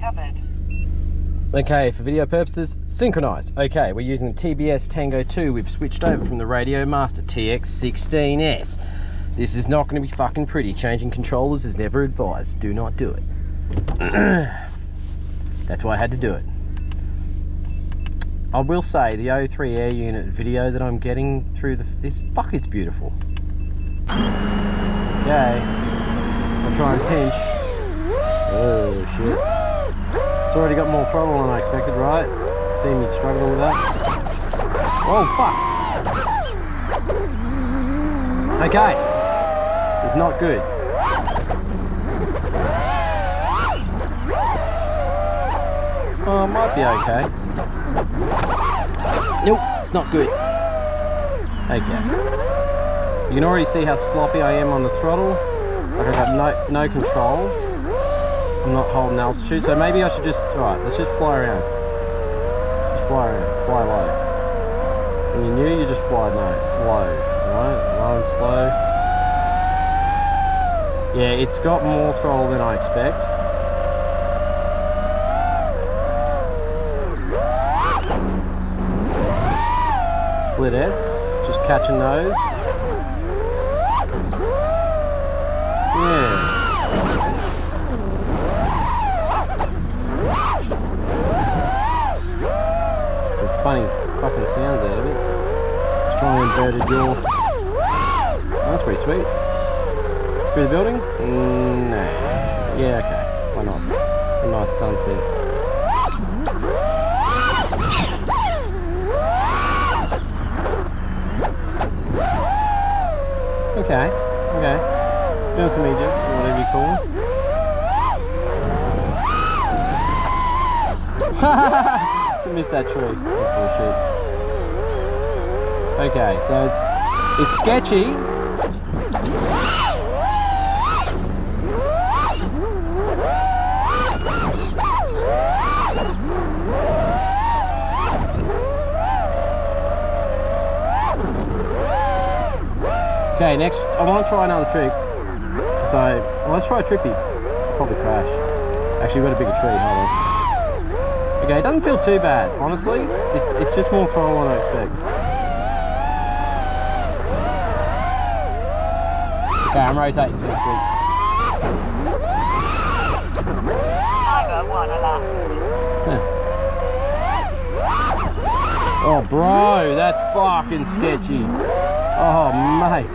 recovered. Okay, for video purposes, synchronized. Okay, we're using the TBS Tango 2. We've switched over from the Radio Master TX16S. This is not going to be fucking pretty. Changing controllers is never advised. Do not do it. That's why I had to do it. I will say the O3 air unit video that I'm getting through it's beautiful. Okay, I'll try and pinch. Oh shit. It's already got more throttle than I expected, right? See me struggling with that. Oh fuck. Okay. It's not good. Oh, it might be okay. Nope, it's not good. Okay. You can already see how sloppy I am on the throttle. Like I've got no control. I'm not holding altitude, so maybe I should just, alright, let's just fly around. Just fly around, fly low. When you're new, you just fly low, alright, low and slow. Yeah, it's got more throttle than I expect. Split S, just catching those. Yeah. Some funny fucking sounds out of it. Just trying to invert a jaw. Oh, that's pretty sweet. Through the building? No. Yeah, okay. Why not? A nice sunset. Okay. Doing some Egypts, or whatever you call them. Missed that tree. Oh, bullshit. Okay, so it's sketchy. Okay, next I want to try another trick. So let's try a trippy. Probably crash. Actually, we've got a bigger tree. Hold on. Okay, it doesn't feel too bad. Honestly, it's just more throttle than I expect. Okay, I'm rotating to the tree. Timer 1 elapsed. Oh, bro, that's fucking sketchy. Oh, mate.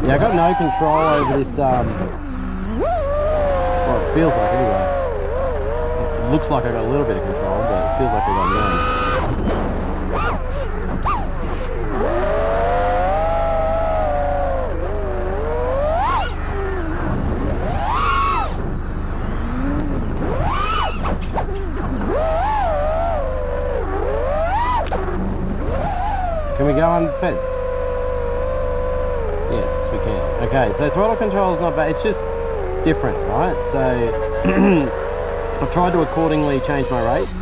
Yeah, I got no control over this, well, it feels like anyway. It looks like I got a little bit of control, but it feels like I got none. Can we go on the fence? Yes, we can. Okay, so throttle control is not bad. It's just different, right? So I've tried to accordingly change my rates.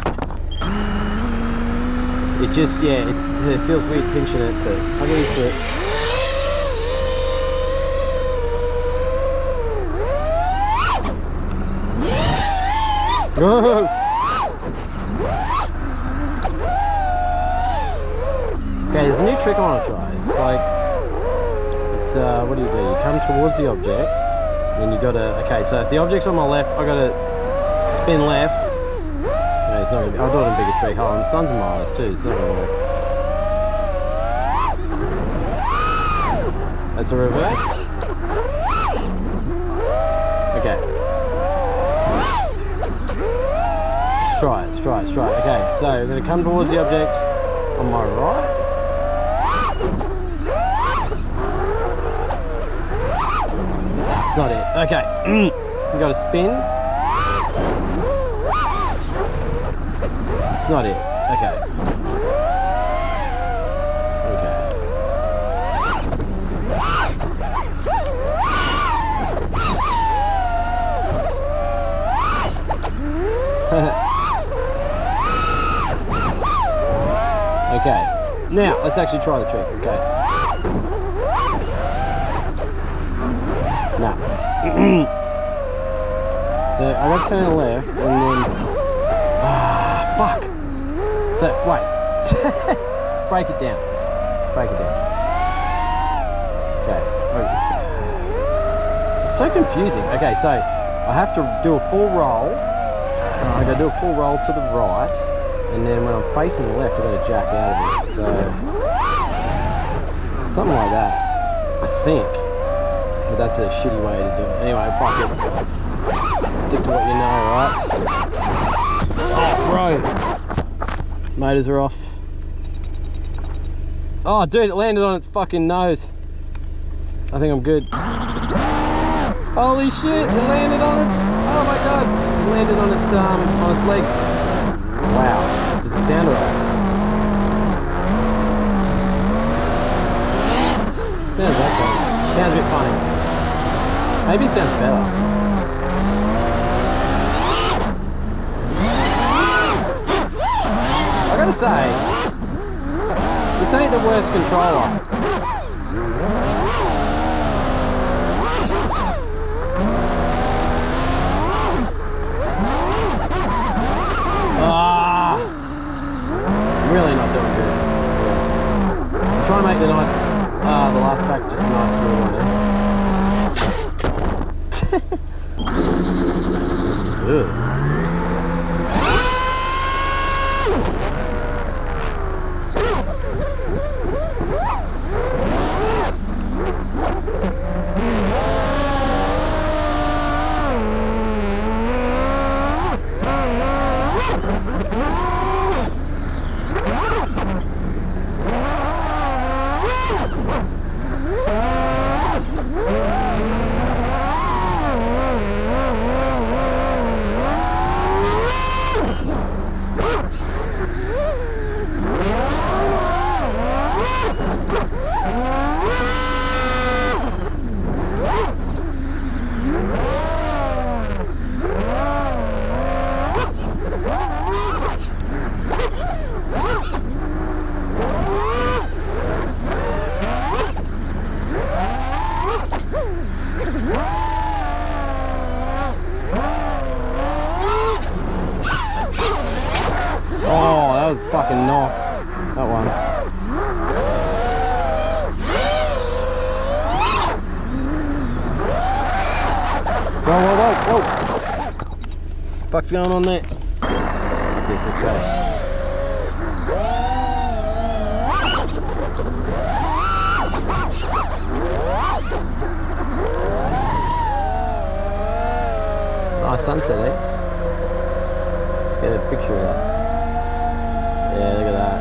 It just, yeah, it feels weird pinching it, but I'll get used to it. Whoa! Okay, there's a new trick I want to try. It's like, what do? You come towards the object, and then you gotta, okay, so if the object's on my left, I gotta spin left. No, it's not gonna be, I'll do it in a bigger tree. Hold on, the sun's in my eyes too, it's not gonna work. That's a reverse. Okay. Let's try it. Okay, so I'm gonna come towards the object on my right. It's not it. Okay. You got to spin. It's not it. Okay. Okay. Now, let's actually try the trick. Okay. No. So I got to turn left and then... fuck! So, wait. Let's break it down. Let's break it down. Okay. It's so confusing. Okay, so I have to do a full roll. I got to do a full roll to the right. And then when I'm facing left, I've got to jack out of it. So, something like that, I think. But that's a shitty way to do it. Anyway, fuck it. Stick to what you know, right? Oh, bro. Motors are off. Oh, dude, it landed on its fucking nose. I think I'm good. Holy shit, it landed on it. Oh my god. It landed on its legs. Wow. Does it sound alright? Sounds that funny. Sounds a bit funny. Maybe it sounds better. I gotta say, this ain't the worst controller. Really not doing good. Yeah. Try and make the nice, the last pack just a nice little one there. Ugh. Fucking knock that one. Whoa, whoa, whoa, whoa! Fuck's going on there? Yes, let's go. Nice sunset, eh? Let's get a picture of that. Yeah, look at that.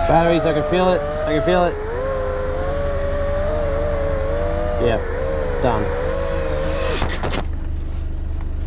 Batteries, I can feel it. I can feel it. Yeah, done.